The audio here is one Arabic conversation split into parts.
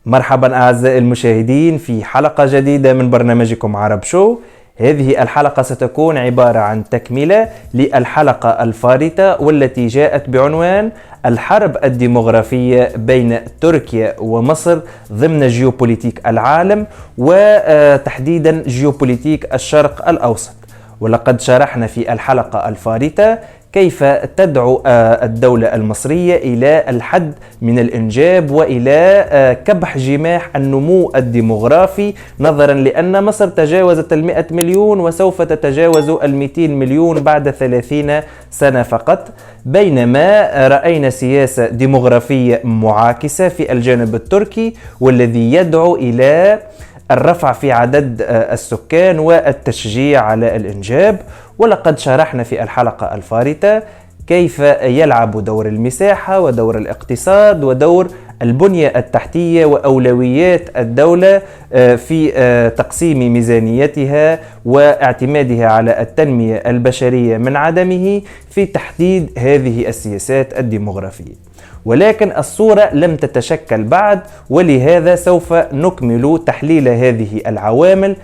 مرحبا أعزائي المشاهدين في حلقة جديدة من برنامجكم عرب شو. هذه الحلقة ستكون عبارة عن تكملة للحلقة الفارطة والتي جاءت بعنوان الحرب الديمغرافية بين تركيا ومصر ضمن جيوبوليتيك العالم وتحديدا جيوبوليتيك الشرق الأوسط. ولقد شرحنا في الحلقة الفارطة كيف تدعو الدولة المصرية إلى الحد من الإنجاب وإلى كبح جماح النمو الديمغرافي، نظرا لأن مصر تجاوزت 100 مليون وسوف تتجاوز 200 مليون بعد 30 سنة فقط، بينما رأينا سياسة ديمغرافية معاكسة في الجانب التركي والذي يدعو إلى الرفع في عدد السكان والتشجيع على الإنجاب. ولقد شرحنا في الحلقة الفارطة كيف يلعب دور المساحة ودور الاقتصاد ودور البنية التحتية وأولويات الدولة في تقسيم ميزانيتها واعتمادها على التنمية البشرية من عدمه في تحديد هذه السياسات الديمغرافية. ولكن الصورة لم تتشكل بعد، ولهذا سوف نكمل تحليل هذه العوامل،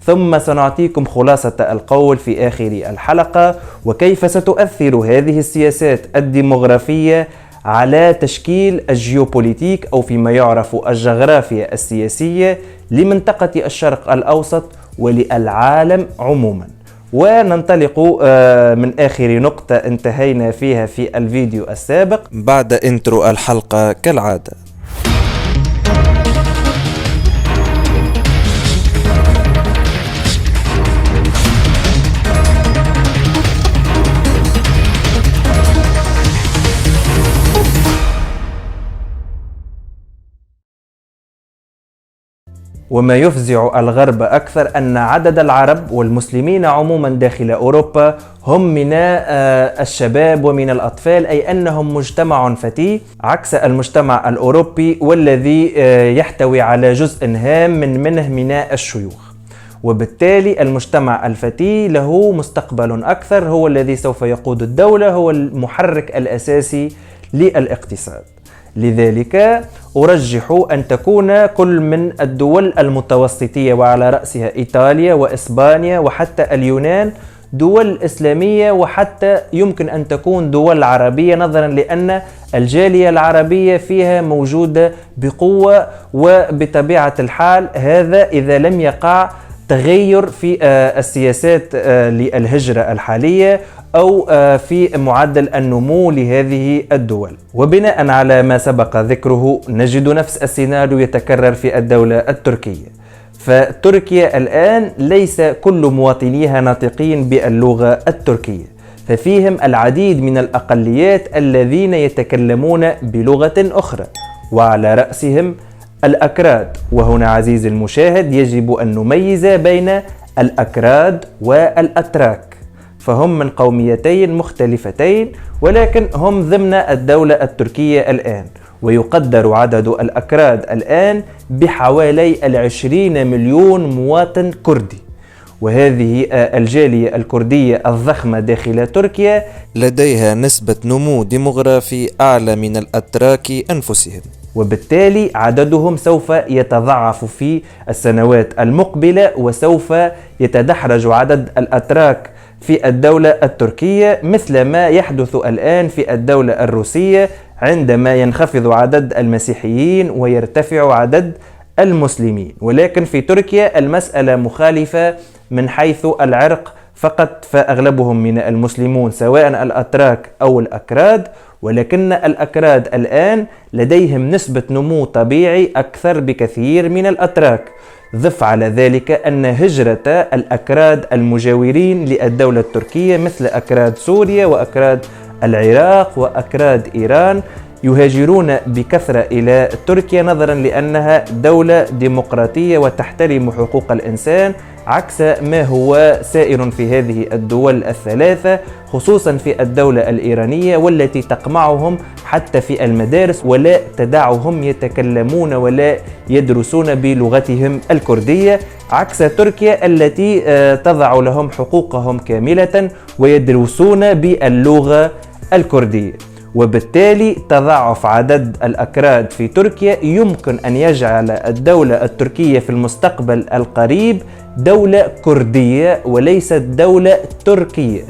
ثم سنعطيكم خلاصة القول في آخر الحلقة وكيف ستؤثر هذه السياسات الديمغرافية على تشكيل الجيوبوليتيك أو فيما يعرف الجغرافيا السياسية لمنطقة الشرق الأوسط وللعالم عموما. وننطلق من آخر نقطة انتهينا فيها في الفيديو السابق بعد انترو الحلقة كالعادة. وما يفزع الغرب أكثر أن عدد العرب والمسلمين عموما داخل أوروبا هم من الشباب ومن الأطفال، أي أنهم مجتمع فتي عكس المجتمع الأوروبي والذي يحتوي على جزء هام منه من الشيوخ. وبالتالي المجتمع الفتي له مستقبل أكثر، هو الذي سوف يقود الدولة، هو المحرك الأساسي للاقتصاد. لذلك أرجح أن تكون كل من الدول المتوسطية وعلى رأسها إيطاليا وإسبانيا وحتى اليونان دول إسلامية، وحتى يمكن أن تكون دول عربية، نظرا لأن الجالية العربية فيها موجودة بقوة، وبطبيعة الحال هذا إذا لم يقع تغير في السياسات للهجرة الحالية أو في معدل النمو لهذه الدول. وبناء على ما سبق ذكره نجد نفس السيناريو يتكرر في الدولة التركية. فتركيا الآن ليس كل مواطنيها ناطقين باللغة التركية، ففيهم العديد من الأقليات الذين يتكلمون بلغة أخرى، وعلى رأسهم الأكراد. وهنا عزيزي المشاهد يجب أن نميز بين الأكراد والأتراك، فهم من قوميتين مختلفتين ولكن هم ضمن الدولة التركية الآن، ويقدر عدد الأكراد الآن بحوالي 20 مليون مواطن كردي. وهذه الجالية الكردية الضخمة داخل تركيا لديها نسبة نمو ديمغرافي أعلى من الأتراك أنفسهم، وبالتالي عددهم سوف يتضاعف في السنوات المقبلة، وسوف يتدحرج عدد الأتراك في الدولة التركية مثل ما يحدث الآن في الدولة الروسية عندما ينخفض عدد المسيحيين ويرتفع عدد المسلمين. ولكن في تركيا المسألة مخالفة من حيث العرق فقط، فأغلبهم من المسلمون سواء الأتراك أو الأكراد، ولكن الأكراد الآن لديهم نسبة نمو طبيعي أكثر بكثير من الأتراك. ضف على ذلك أن هجرة الأكراد المجاورين للدولة التركية مثل أكراد سوريا وأكراد العراق وأكراد إيران يهاجرون بكثرة إلى تركيا، نظرا لأنها دولة ديمقراطية وتحترم حقوق الإنسان، عكس ما هو سائر في هذه الدول الثلاثة، خصوصا في الدولة الإيرانية والتي تقمعهم حتى في المدارس ولا تدعهم يتكلمون ولا يدرسون بلغتهم الكردية، عكس تركيا التي تضع لهم حقوقهم كاملة ويدرسون باللغة الكردية. وبالتالي تضاعف عدد الأكراد في تركيا يمكن أن يجعل الدولة التركية في المستقبل القريب دولة كردية وليست دولة تركية.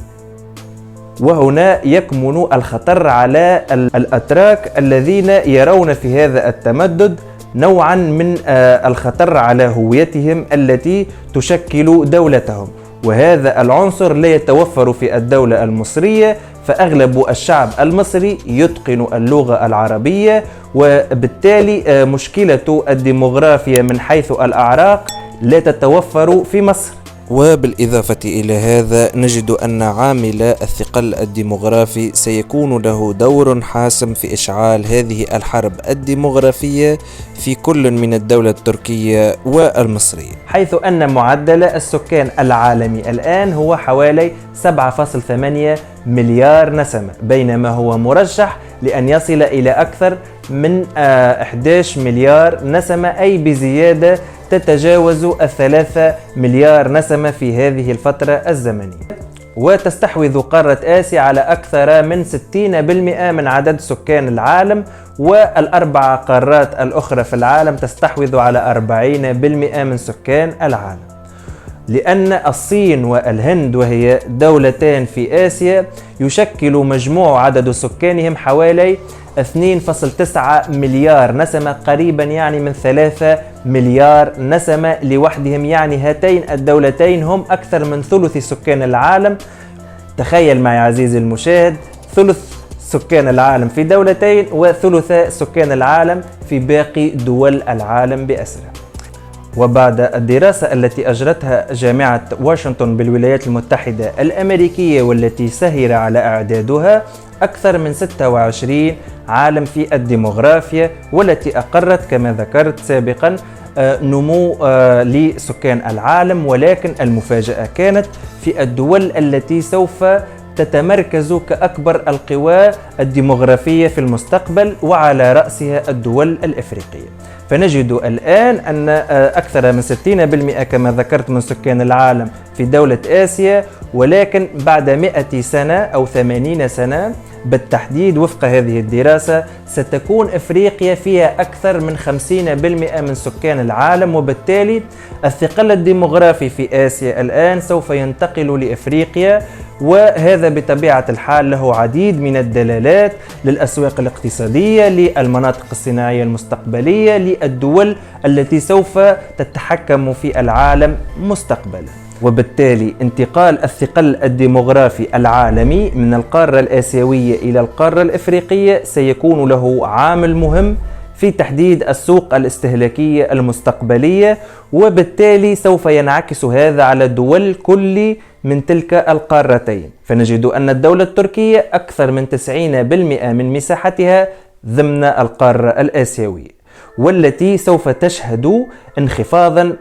وهنا يكمن الخطر على الأتراك الذين يرون في هذا التمدد نوعا من الخطر على هويتهم التي تشكل دولتهم، وهذا العنصر لا يتوفر في الدولة المصرية، فأغلب الشعب المصري يتقن اللغة العربية، وبالتالي مشكلة الديموغرافيا من حيث الأعراق لا تتوفر في مصر. وبالإضافة إلى هذا نجد أن عامل الثقل الديموغرافي سيكون له دور حاسم في إشعال هذه الحرب الديموغرافية في كل من الدولة التركية والمصرية، حيث أن معدل السكان العالمي الآن هو حوالي 7.8 مليار نسمة، بينما هو مرشح لأن يصل إلى أكثر من 11 مليار نسمة، أي بزيادة تتجاوز 3 مليار نسمة في هذه الفترة الزمنية. وتستحوذ قارة آسيا على أكثر من 60% من عدد سكان العالم، والأربع قارات الأخرى في العالم تستحوذ على 40% من سكان العالم. لأن الصين والهند وهي دولتان في آسيا يشكل مجموع عدد سكانهم حوالي 2.9 مليار نسمة، قريبا يعني من 3 مليار نسمة لوحدهم. يعني هاتين الدولتين هم أكثر من ثلث سكان العالم. تخيل معي عزيزي المشاهد، ثلث سكان العالم في دولتين وثلث سكان العالم في باقي دول العالم بأسرع. وبعد الدراسة التي أجرتها جامعة واشنطن بالولايات المتحدة الأمريكية والتي سهر على إعدادها أكثر من 26 عالم في الديموغرافيا، والتي أقرت كما ذكرت سابقا نمو لسكان العالم، ولكن المفاجأة كانت في الدول التي سوف تتمركز كأكبر القوى الديموغرافية في المستقبل، وعلى رأسها الدول الإفريقية. فنجد الآن أن أكثر من 60% كما ذكرت من سكان العالم في دولة آسيا، ولكن بعد 100 سنة أو 80 سنة بالتحديد وفق هذه الدراسة ستكون إفريقيا فيها أكثر من 50% من سكان العالم، وبالتالي الثقل الديموغرافي في آسيا الآن سوف ينتقل لإفريقيا. وهذا بطبيعة الحال له عديد من الدلالات للأسواق الاقتصادية، للمناطق الصناعية المستقبلية، للدول التي سوف تتحكم في العالم مستقبلا. وبالتالي انتقال الثقل الديموغرافي العالمي من القارة الآسيوية إلى القارة الإفريقية سيكون له عامل مهم في تحديد السوق الاستهلاكية المستقبلية، وبالتالي سوف ينعكس هذا على الدول كل من تلك القارتين. فنجد أن الدولة التركية أكثر من 90% من مساحتها ضمن القارة الآسيوية، والتي سوف تشهد انخفاضا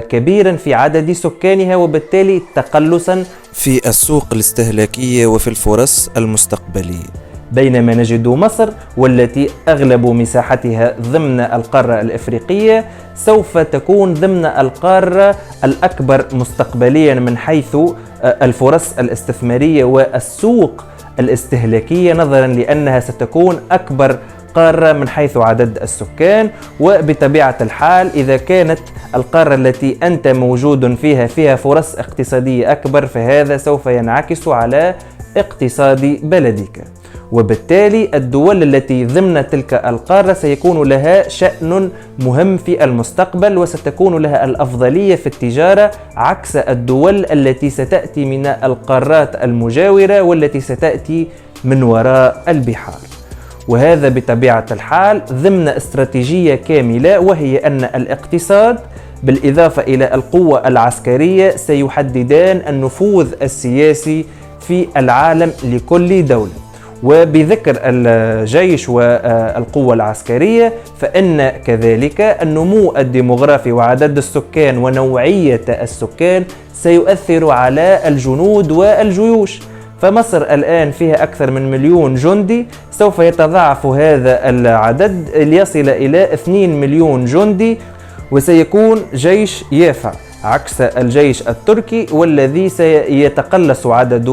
كبيرا في عدد سكانها، وبالتالي تقلصا في السوق الاستهلاكية وفي الفرص المستقبلية. بينما نجد مصر والتي أغلب مساحتها ضمن القارة الإفريقية سوف تكون ضمن القارة الأكبر مستقبليا من حيث الفرص الاستثمارية والسوق الاستهلاكية، نظرا لأنها ستكون أكبر قارة من حيث عدد السكان. وبطبيعة الحال إذا كانت القارة التي أنت موجود فيها فرص اقتصادية أكبر، فهذا سوف ينعكس على اقتصاد بلدك، وبالتالي الدول التي ضمن تلك القارة سيكون لها شأن مهم في المستقبل، وستكون لها الأفضلية في التجارة عكس الدول التي ستأتي من القارات المجاورة والتي ستأتي من وراء البحار. وهذا بطبيعة الحال ضمن استراتيجية كاملة، وهي أن الاقتصاد بالإضافة إلى القوة العسكرية سيحددان النفوذ السياسي في العالم لكل دولة. وبذكر الجيش والقوة العسكرية، فإن كذلك النمو الديموغرافي وعدد السكان ونوعية السكان سيؤثر على الجنود والجيوش. فمصر الآن فيها أكثر من 1,000,000 جندي، سوف يتضاعف هذا العدد ليصل إلى 2,000,000 جندي، وسيكون جيش يافع عكس الجيش التركي والذي سيتقلص عدد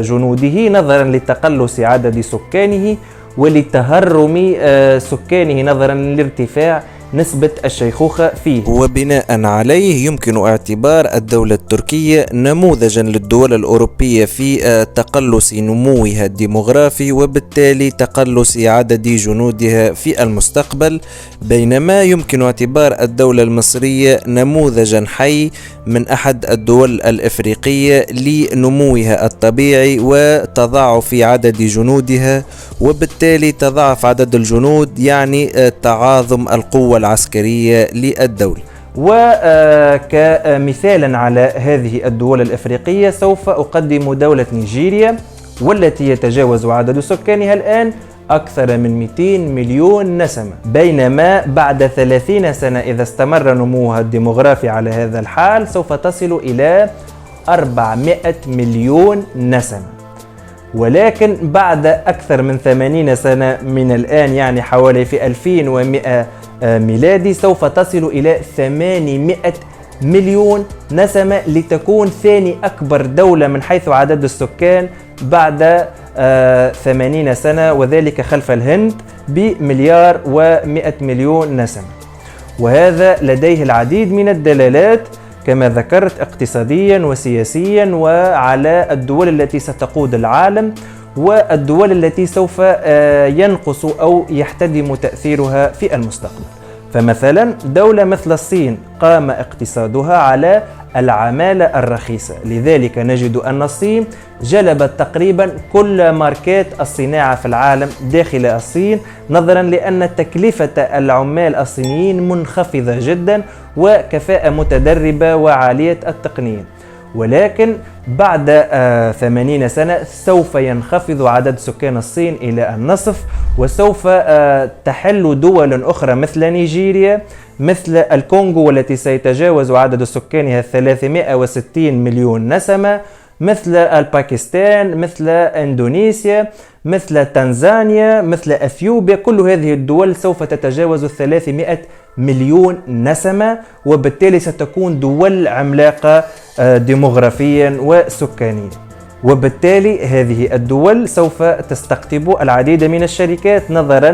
جنوده نظرا لتقلص عدد سكانه. ولتهرم سكانه نظرا لارتفاع نسبة الشيخوخة فيه. وبناء عليه يمكن اعتبار الدولة التركية نموذجا للدول الأوروبية في تقلص نموها الديمغرافي وبالتالي تقلص عدد جنودها في المستقبل، بينما يمكن اعتبار الدولة المصرية نموذجا حي من أحد الدول الإفريقية لنموها الطبيعي وتضاعف عدد جنودها، وبالتالي تضاعف عدد الجنود يعني تعاظم القوة العسكرية للدولة. وكمثالا على هذه الدول الإفريقية سوف أقدم دولة نيجيريا، والتي يتجاوز عدد سكانها الآن أكثر من 200 مليون نسمة، بينما بعد 30 سنة إذا استمر نموها الديمغرافي على هذا الحال سوف تصل إلى 400 مليون نسمة. ولكن بعد أكثر من 80 سنة من الآن، يعني حوالي في 2100 ميلادي، سوف تصل إلى 800 مليون نسمة لتكون ثاني أكبر دولة من حيث عدد السكان بعد 80 سنة، وذلك خلف الهند ب1 100 مليون نسمة. وهذا لديه العديد من الدلالات كما ذكرت اقتصاديا وسياسيا وعلى الدول التي ستقود العالم والدول التي سوف ينقص أو يحتدم تأثيرها في المستقبل. فمثلا دولة مثل الصين قام اقتصادها على العمالة الرخيصة، لذلك نجد أن الصين جلبت تقريبا كل ماركات الصناعة في العالم داخل الصين، نظرا لأن تكلفة العمال الصينيين منخفضة جدا وكفاءة متدربة وعالية التقنية. ولكن بعد 80 سنة سوف ينخفض عدد سكان الصين إلى النصف، وسوف تحل دول أخرى مثل نيجيريا، مثل الكونغو والتي سيتجاوز عدد سكانها 360 مليون نسمة، مثل الباكستان، مثل إندونيسيا، مثل تنزانيا، مثل أثيوبيا. كل هذه الدول سوف تتجاوز 300 مليون نسمة، وبالتالي ستكون دول عملاقة ديموغرافيا وسكانيا. وبالتالي هذه الدول سوف تستقطب العديد من الشركات نظرا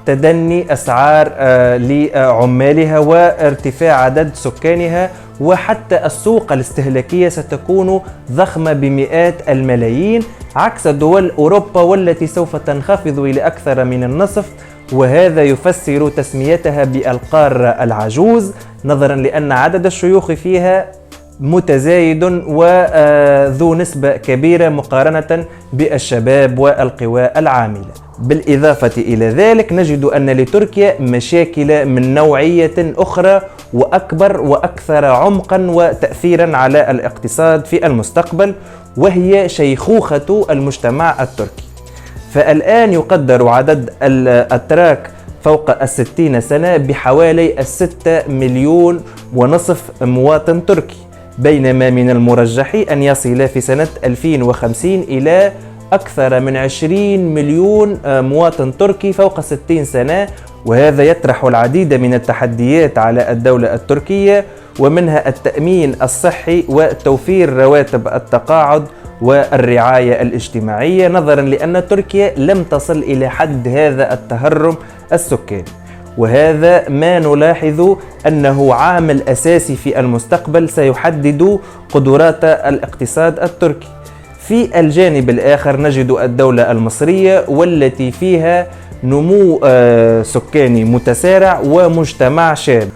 لتدني أسعار لعمالها وارتفاع عدد سكانها، وحتى السوق الاستهلاكية ستكون ضخمة بمئات الملايين، عكس دول أوروبا والتي سوف تنخفض إلى أكثر من النصف. وهذا يفسر تسميتها بالقارة العجوز، نظرا لأن عدد الشيوخ فيها متزايد وذو نسبة كبيرة مقارنة بالشباب والقوى العاملة. بالإضافة إلى ذلك نجد أن لتركيا مشاكل من نوعية أخرى وأكبر وأكثر عمقا وتأثيرا على الاقتصاد في المستقبل، وهي شيخوخة المجتمع التركي. فالآن يقدر عدد الأتراك فوق 60 سنة بحوالي 6 مليون ونصف مواطن تركي، بينما من المرجح أن يصل في سنة 2050 إلى أكثر من 20 مليون مواطن تركي فوق 60 سنة. وهذا يطرح العديد من التحديات على الدولة التركية، ومنها التأمين الصحي وتوفير رواتب التقاعد والرعاية الاجتماعية، نظرا لأن تركيا لم تصل إلى حد هذا التهرم السكاني. وهذا ما نلاحظ أنه عامل أساسي في المستقبل سيحدد قدرات الاقتصاد التركي. في الجانب الآخر نجد الدولة المصرية والتي فيها نمو سكاني متسارع ومجتمع شاب،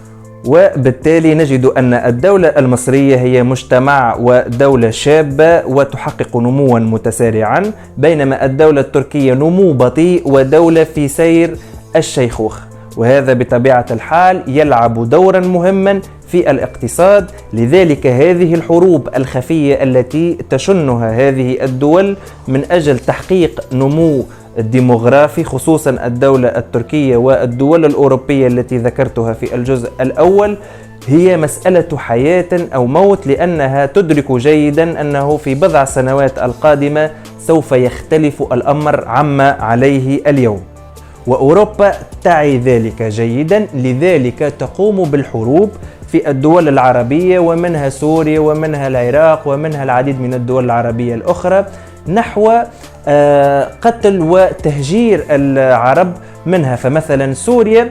وبالتالي نجد أن الدولة المصرية هي مجتمع ودولة شابة وتحقق نموا متسارعا، بينما الدولة التركية نمو بطيء ودولة في سير الشيخوخة. وهذا بطبيعة الحال يلعب دورا مهما في الاقتصاد. لذلك هذه الحروب الخفية التي تشنها هذه الدول من أجل تحقيق نمو الديموغرافي، خصوصا الدولة التركية والدول الأوروبية التي ذكرتها في الجزء الأول، هي مسألة حياة أو موت، لأنها تدرك جيدا أنه في بضع سنوات القادمة سوف يختلف الأمر عما عليه اليوم، وأوروبا تعي ذلك جيدا. لذلك تقوم بالحروب في الدول العربية، ومنها سوريا ومنها العراق ومنها العديد من الدول العربية الأخرى، نحو قتل وتهجير العرب منها. فمثلا سوريا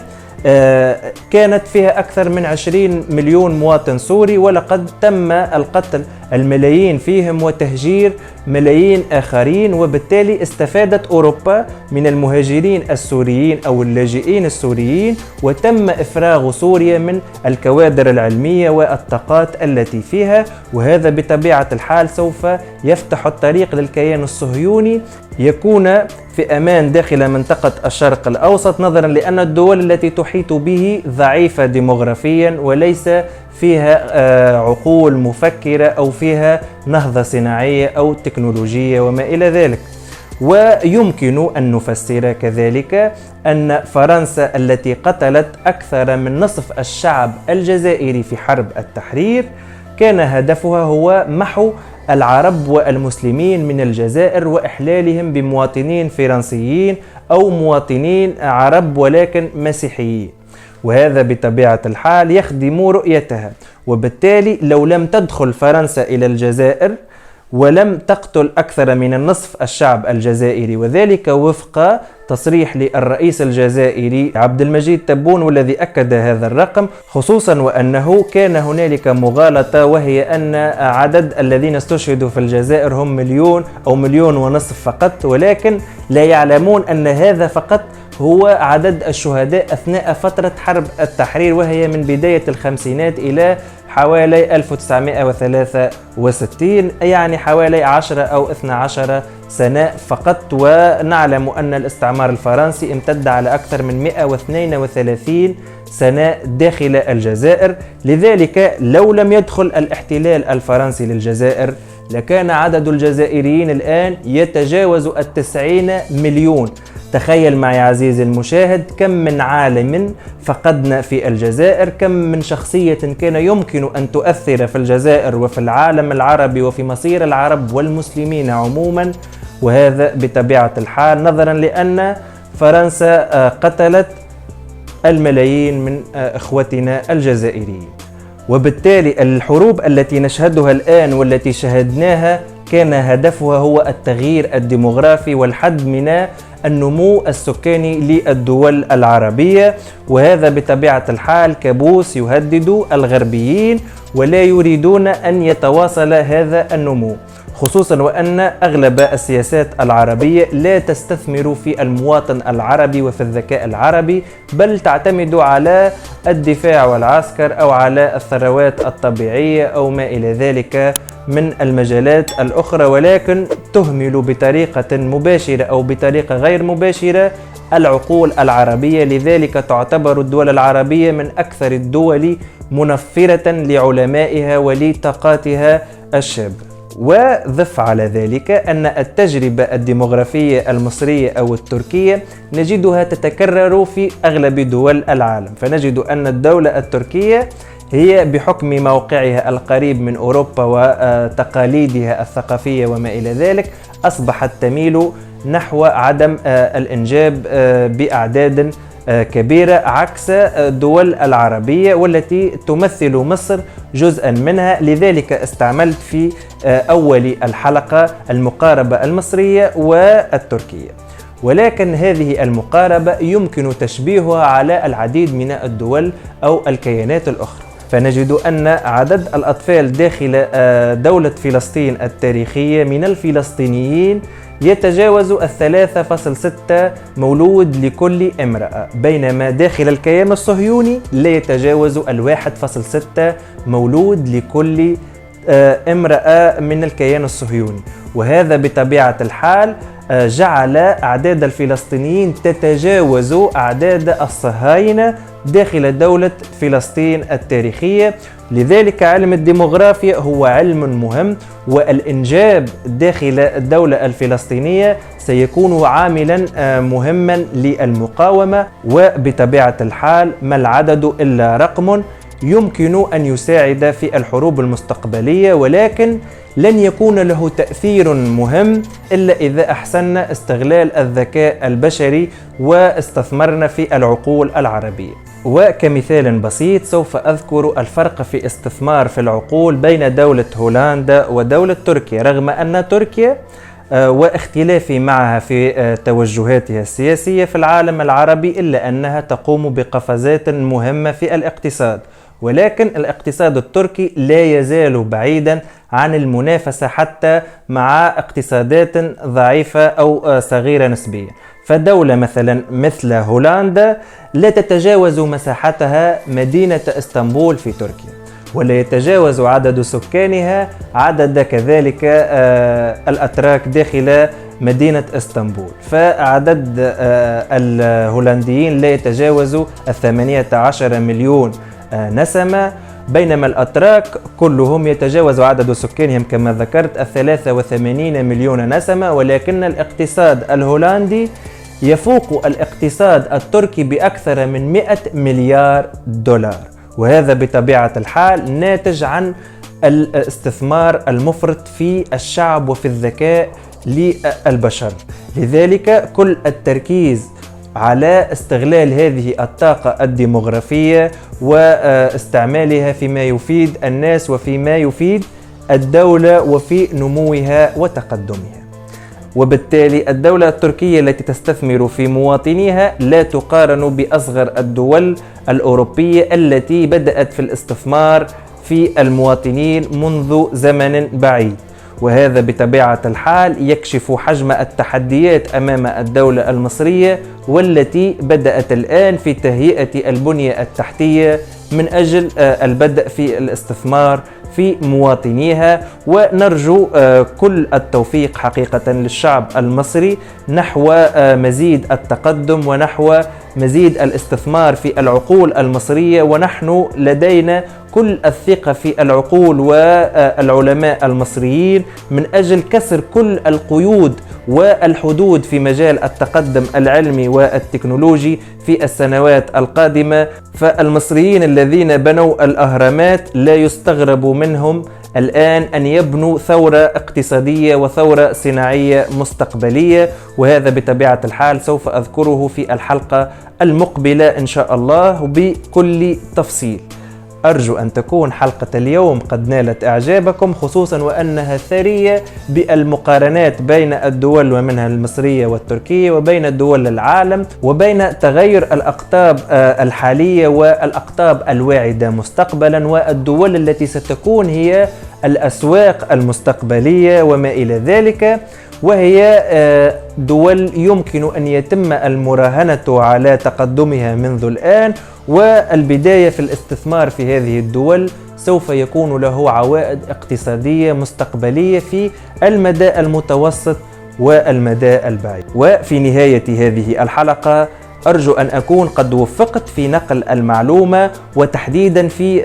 كانت فيها أكثر من 20 مليون مواطن سوري، ولقد تم القتل الملايين فيهم وتهجير ملايين آخرين، وبالتالي استفادت أوروبا من المهاجرين السوريين أو اللاجئين السوريين، وتم إفراغ سوريا من الكوادر العلمية والطاقات التي فيها. وهذا بطبيعة الحال سوف يفتح الطريق للكيان الصهيوني يكون في أمان داخل منطقة الشرق الأوسط، نظرا لأن الدول التي تحيط به ضعيفة ديموغرافيا وليس فيها عقول مفكرة أو فيها نهضة صناعية أو تكنولوجية وما إلى ذلك. ويمكن أن نفسر كذلك أن فرنسا التي قتلت أكثر من نصف الشعب الجزائري في حرب التحرير كان هدفها هو محو العرب والمسلمين من الجزائر وإحلالهم بمواطنين فرنسيين أو مواطنين عرب ولكن مسيحيين، وهذا بطبيعة الحال يخدم رؤيتها. وبالتالي لو لم تدخل فرنسا إلى الجزائر ولم تقتل أكثر من النصف الشعب الجزائري، وذلك وفق تصريح للرئيس الجزائري عبد المجيد تبون والذي أكد هذا الرقم، خصوصا وأنه كان هنالك مغالطة، وهي أن عدد الذين استشهدوا في الجزائر هم 1 أو 1.5 مليون فقط، ولكن لا يعلمون أن هذا فقط هو عدد الشهداء أثناء فترة حرب التحرير، وهي من بداية الخمسينات إلى حوالي 1963، يعني حوالي 10 أو 12 سنة فقط. ونعلم أن الاستعمار الفرنسي امتد على أكثر من 132 سنة داخل الجزائر. لذلك لو لم يدخل الاحتلال الفرنسي للجزائر لكان عدد الجزائريين الآن يتجاوز 90 مليون. تخيل معي عزيزي المشاهد كم من عالم فقدنا في الجزائر، كم من شخصية كان يمكن أن تؤثر في الجزائر وفي العالم العربي وفي مصير العرب والمسلمين عموما. وهذا بطبيعة الحال نظرا لأن فرنسا قتلت الملايين من إخوتنا الجزائريين. وبالتالي الحروب التي نشهدها الآن والتي شهدناها كان هدفها هو التغيير الديموغرافي والحد من النمو السكاني للدول العربية، وهذا بطبيعة الحال كابوس يهدد الغربيين ولا يريدون أن يتواصل هذا النمو، خصوصا وأن أغلب السياسات العربية لا تستثمر في المواطن العربي وفي الذكاء العربي، بل تعتمد على الدفاع والعسكر أو على الثروات الطبيعية أو ما إلى ذلك من المجالات الأخرى، ولكن تهمل بطريقة مباشرة أو بطريقة غير مباشرة العقول العربية. لذلك تعتبر الدول العربية من أكثر الدول منفرة لعلمائها ولطاقاتها الشابة. وضف على ذلك أن التجربة الديموغرافية المصرية أو التركية نجدها تتكرر في أغلب دول العالم، فنجد أن الدولة التركية هي بحكم موقعها القريب من أوروبا وتقاليدها الثقافية وما إلى ذلك أصبحت تميل نحو عدم الإنجاب بأعداد كبيرة عكس الدول العربية والتي تمثل مصر جزءا منها. لذلك استعملت في أول الحلقة المقاربة المصرية والتركية، ولكن هذه المقاربة يمكن تشبيهها على العديد من الدول أو الكيانات الأخرى. فنجد أن عدد الأطفال داخل دولة فلسطين التاريخية من الفلسطينيين يتجاوز 3.6 مولود لكل امرأة، بينما داخل الكيان الصهيوني لا يتجاوز 1.6 مولود لكل امرأة من الكيان الصهيوني. وهذا بطبيعة الحال جعل أعداد الفلسطينيين تتجاوز أعداد الصهاينة داخل دولة فلسطين التاريخية. لذلك علم الديموغرافيا هو علم مهم، والإنجاب داخل الدولة الفلسطينية سيكون عاملا مهما للمقاومة. وبطبيعة الحال ما العدد إلا رقم يمكن أن يساعد في الحروب المستقبلية، ولكن لن يكون له تأثير مهم إلا إذا أحسننا استغلال الذكاء البشري واستثمرنا في العقول العربية. وكمثال بسيط سوف أذكر الفرق في استثمار في العقول بين دولة هولندا ودولة تركيا. رغم أن تركيا واختلافي معها في توجهاتها السياسية في العالم العربي، إلا أنها تقوم بقفزات مهمة في الاقتصاد. ولكن الاقتصاد التركي لا يزال بعيدا عن المنافسة حتى مع اقتصادات ضعيفة أو صغيرة نسبيا. فدولة مثلا مثل هولندا لا تتجاوز مساحتها مدينة اسطنبول في تركيا، ولا يتجاوز عدد سكانها عدد كذلك الأتراك داخل مدينة اسطنبول. فعدد الهولنديين لا يتجاوز 18 مليون نسمة، بينما الأتراك كلهم يتجاوز عدد سكانهم كما ذكرت 83 مليون نسمة. ولكن الاقتصاد الهولندي يفوق الاقتصاد التركي بأكثر من 100 مليار دولار، وهذا بطبيعة الحال ناتج عن الاستثمار المفرط في الشعب وفي الذكاء للبشر. لذلك كل التركيز على استغلال هذه الطاقة الديموغرافية واستعمالها فيما يفيد الناس وفيما يفيد الدولة وفي نموها وتقدمها. وبالتالي الدولة التركية التي تستثمر في مواطنيها لا تقارن بأصغر الدول الأوروبية التي بدأت في الاستثمار في المواطنين منذ زمن بعيد. وهذا بطبيعة الحال يكشف حجم التحديات أمام الدولة المصرية، والتي بدأت الآن في تهيئة البنية التحتية من أجل البدء في الاستثمار في مواطنيها. ونرجو كل التوفيق حقيقة للشعب المصري نحو مزيد التقدم ونحو مزيد الاستثمار في العقول المصرية. ونحن لدينا كل الثقة في العقول والعلماء المصريين من أجل كسر كل القيود والحدود في مجال التقدم العلمي والتكنولوجي في السنوات القادمة. فالمصريين الذين بنوا الأهرامات لا يستغرب منهم الآن أن يبنوا ثورة اقتصادية وثورة صناعية مستقبلية، وهذا بطبيعة الحال سوف أذكره في الحلقة المقبلة إن شاء الله بكل تفصيل. أرجو أن تكون حلقة اليوم قد نالت إعجابكم، خصوصا وأنها ثرية بالمقارنات بين الدول ومنها المصرية والتركية، وبين دول العالم، وبين تغير الأقطاب الحالية والأقطاب الواعدة مستقبلا، والدول التي ستكون هي الأسواق المستقبلية وما إلى ذلك. وهي دول يمكن أن يتم المراهنة على تقدمها منذ الآن، والبداية في الاستثمار في هذه الدول سوف يكون له عوائد اقتصادية مستقبلية في المدى المتوسط والمدى البعيد. وفي نهاية هذه الحلقة أرجو أن أكون قد وفقت في نقل المعلومة، وتحديدا في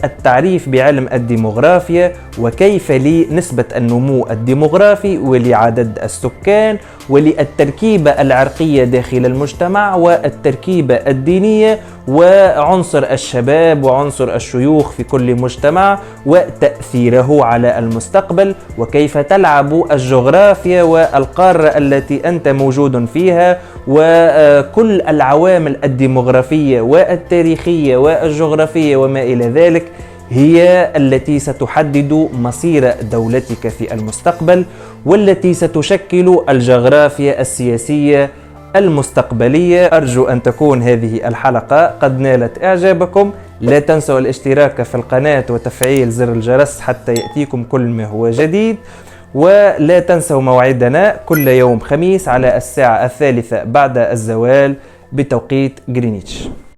التعريف بعلم الديموغرافيا، وكيف لنسبة النمو الديموغرافي ولعدد السكان وللتركيبة العرقية داخل المجتمع والتركيبة الدينية وعنصر الشباب وعنصر الشيوخ في كل مجتمع وتأثيره على المستقبل، وكيف تلعب الجغرافيا والقارة التي أنت موجود فيها وكل العوامل الديموغرافية والتاريخية والجغرافية وما إلى ذلك هي التي ستحدد مصير دولتك في المستقبل، والتي ستشكل الجغرافيا السياسية المستقبلية. أرجو أن تكون هذه الحلقة قد نالت إعجابكم. لا تنسوا الاشتراك في القناة وتفعيل زر الجرس حتى يأتيكم كل ما هو جديد. ولا تنسوا موعدنا كل يوم خميس على الساعة 3 بعد الزوال بتوقيت غرينتش.